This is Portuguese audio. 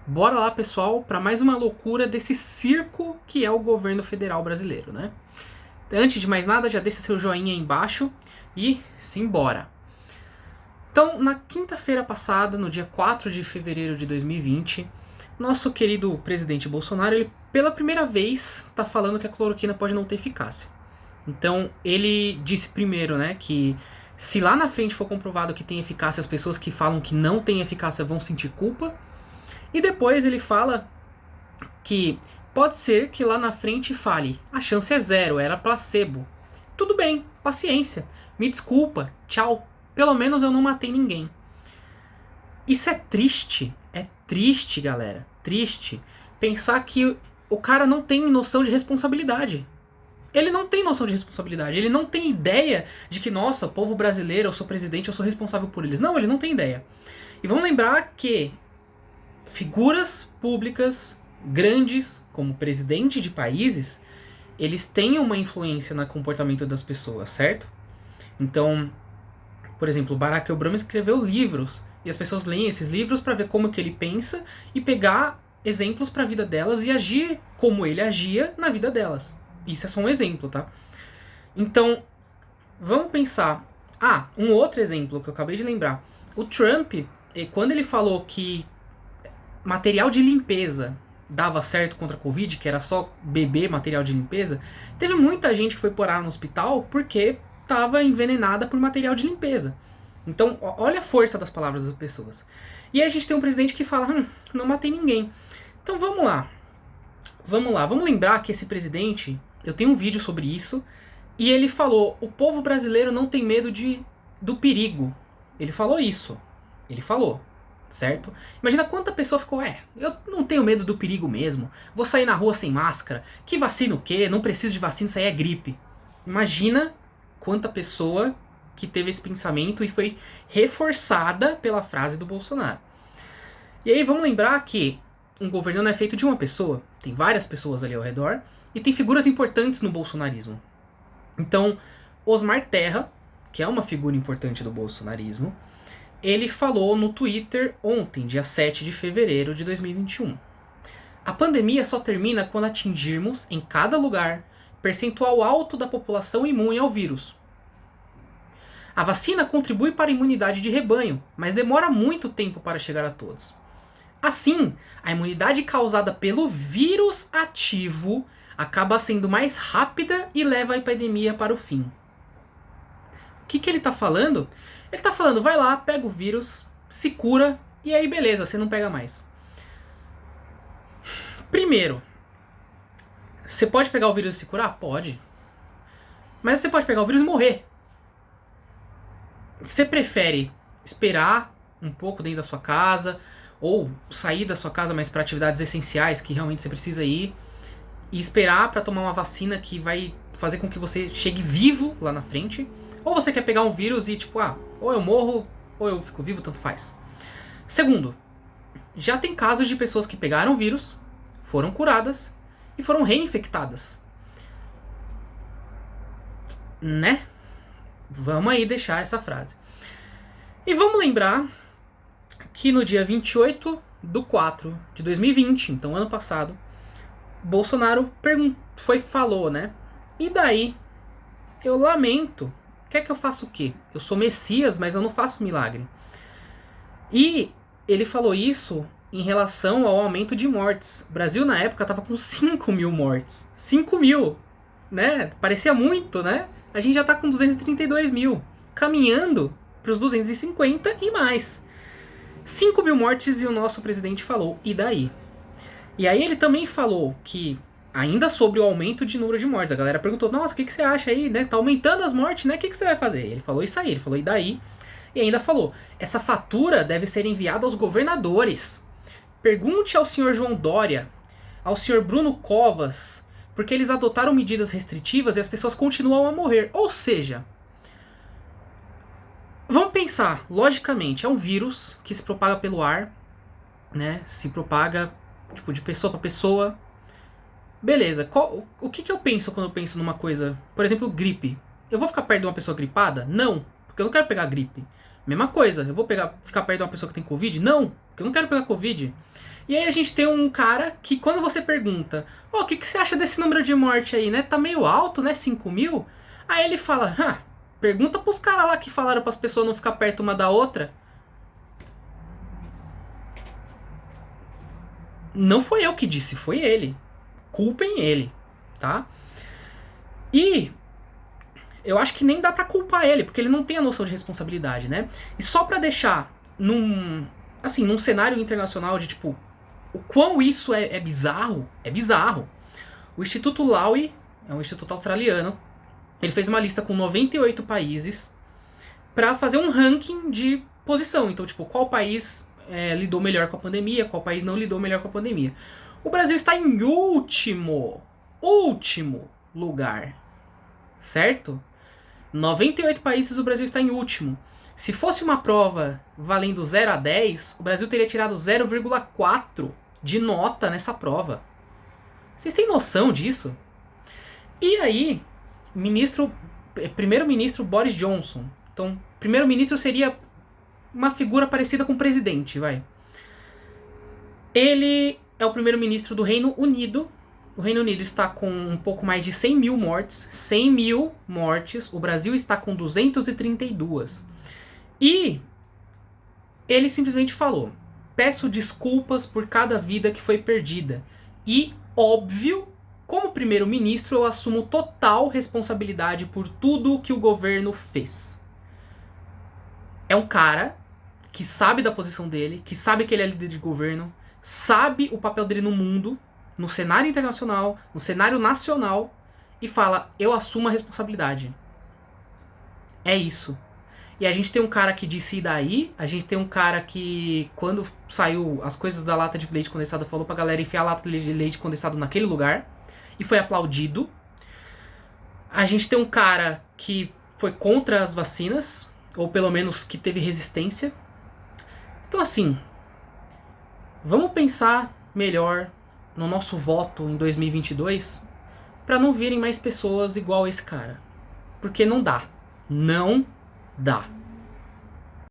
Bora lá, pessoal, para mais uma loucura desse circo que é o governo federal brasileiro, né? Antes de mais nada, já deixa seu joinha aí embaixo e simbora. Então, na quinta-feira passada, no dia 4 de fevereiro de 2020, nosso querido presidente Bolsonaro, ele pela primeira vez está falando que a cloroquina pode não ter eficácia. Então, ele disse primeiro, né, que se lá na frente for comprovado que tem eficácia, as pessoas que falam que não tem eficácia vão sentir culpa. E depois ele fala que pode ser que lá na frente fale, a chance é zero, era placebo. Tudo bem, paciência, me desculpa, tchau, pelo menos eu não matei ninguém. Isso é triste, galera, triste. Pensar que o cara não tem noção de responsabilidade. Ele não tem noção de responsabilidade, ele não tem ideia de que, nossa, povo brasileiro, eu sou presidente, eu sou responsável por eles. Não, ele não tem ideia. E vamos lembrar que figuras públicas grandes, como presidente de países, eles têm uma influência no comportamento das pessoas, certo? Então, por exemplo, Barack Obama escreveu livros e as pessoas leem esses livros para ver como que ele pensa e pegar exemplos para a vida delas e agir como ele agia na vida delas. Isso é só um exemplo, tá? Então, vamos pensar. Ah, um outro exemplo que eu acabei de lembrar. O Trump, quando ele falou que material de limpeza dava certo contra a Covid, que era só beber material de limpeza, teve muita gente que foi parar no hospital porque estava envenenada por material de limpeza. Então, olha a força das palavras das pessoas. E aí a gente tem um presidente que fala, não matei ninguém. Então vamos lá. Vamos lembrar que esse presidente, eu tenho um vídeo sobre isso, e ele falou, o povo brasileiro não tem medo do perigo. Ele falou isso. Ele falou. Certo? Imagina quanta pessoa ficou, eu não tenho medo do perigo mesmo, vou sair na rua sem máscara, que vacina o quê? Não preciso de vacina, isso aí é gripe. Imagina quanta pessoa que teve esse pensamento e foi reforçada pela frase do Bolsonaro. E aí vamos lembrar que um governo não é feito de uma pessoa, tem várias pessoas ali ao redor e tem figuras importantes no bolsonarismo. Então, Osmar Terra, que é uma figura importante do bolsonarismo, ele falou no Twitter ontem, dia 7 de fevereiro de 2021. A pandemia só termina quando atingirmos, em cada lugar, percentual alto da população imune ao vírus. A vacina contribui para a imunidade de rebanho, mas demora muito tempo para chegar a todos. Assim, a imunidade causada pelo vírus ativo acaba sendo mais rápida e leva a epidemia para o fim. O que ele está falando? Ele está falando, vai lá, pega o vírus, se cura, e aí beleza, você não pega mais. Primeiro, você pode pegar o vírus e se curar? Pode. Mas você pode pegar o vírus e morrer. Você prefere esperar um pouco dentro da sua casa, ou sair da sua casa mais para atividades essenciais que realmente você precisa ir, e esperar para tomar uma vacina que vai fazer com que você chegue vivo lá na frente? Ou você quer pegar um vírus e tipo, ou eu morro, ou eu fico vivo, tanto faz. Segundo, já tem casos de pessoas que pegaram o vírus, foram curadas e foram reinfectadas. Né? Vamos aí deixar essa frase. E vamos lembrar que no dia 28/4 de 2020, então ano passado, Bolsonaro falou, né? E daí? Eu lamento. Quer que eu faça o quê? Eu sou Messias, mas eu não faço milagre. E ele falou isso em relação ao aumento de mortes. O Brasil, na época, estava com 5 mil mortes. 5 mil, né? Parecia muito, né? A gente já está com 232 mil. Caminhando para os 250 e mais. 5 mil mortes e o nosso presidente falou, e daí? E aí ele também falou que, ainda sobre o aumento de número de mortes, a galera perguntou, nossa, o que você acha aí, né? Tá aumentando as mortes, né? O que você vai fazer? Ele falou isso aí, ele falou, e daí? E ainda falou, essa fatura deve ser enviada aos governadores. Pergunte ao senhor João Dória, ao senhor Bruno Covas, porque eles adotaram medidas restritivas e as pessoas continuam a morrer. Ou seja, vamos pensar, logicamente, é um vírus que se propaga pelo ar, né? Se propaga tipo, de pessoa para pessoa. Beleza, o que eu penso quando eu penso numa coisa, por exemplo, gripe? Eu vou ficar perto de uma pessoa gripada? Não, porque eu não quero pegar gripe. Mesma coisa, eu vou ficar perto de uma pessoa que tem Covid? Não, porque eu não quero pegar Covid. E aí a gente tem um cara que quando você pergunta, o que você acha desse número de morte aí, né? Tá meio alto, né? 5 mil? Aí ele fala, pergunta pros caras lá que falaram pras pessoas não ficar perto uma da outra. Não foi eu que disse, foi ele. Culpem ele, tá? E eu acho que nem dá pra culpar ele, porque ele não tem a noção de responsabilidade, né? E só pra deixar num cenário internacional de tipo, o quão isso é bizarro, é bizarro. O Instituto Lowy, é um instituto australiano, ele fez uma lista com 98 países pra fazer um ranking de posição. Então, tipo, qual país lidou melhor com a pandemia, qual país não lidou melhor com a pandemia. O Brasil está em último lugar, certo? 98 países, o Brasil está em último. Se fosse uma prova valendo 0 a 10, o Brasil teria tirado 0,4 de nota nessa prova. Vocês têm noção disso? E aí, primeiro-ministro Boris Johnson. Então, primeiro-ministro seria uma figura parecida com o presidente, vai. Ele é o primeiro-ministro do Reino Unido. O Reino Unido está com um pouco mais de 100 mil mortes. 100 mil mortes. O Brasil está com 232. E ele simplesmente falou: peço desculpas por cada vida que foi perdida. E, óbvio, como primeiro-ministro, eu assumo total responsabilidade por tudo que o governo fez. É um cara que sabe da posição dele, que sabe que ele é líder de governo, sabe o papel dele no mundo, no cenário internacional, no cenário nacional, e fala, eu assumo a responsabilidade. É isso. E a gente tem um cara que disse, e daí? A gente tem um cara que, quando saiu as coisas da lata de leite condensado, falou pra galera enfiar a lata de leite condensado naquele lugar, e foi aplaudido. A gente tem um cara que foi contra as vacinas, ou pelo menos que teve resistência. Então assim, vamos pensar melhor no nosso voto em 2022 para não virem mais pessoas igual esse cara. Porque não dá. Não dá.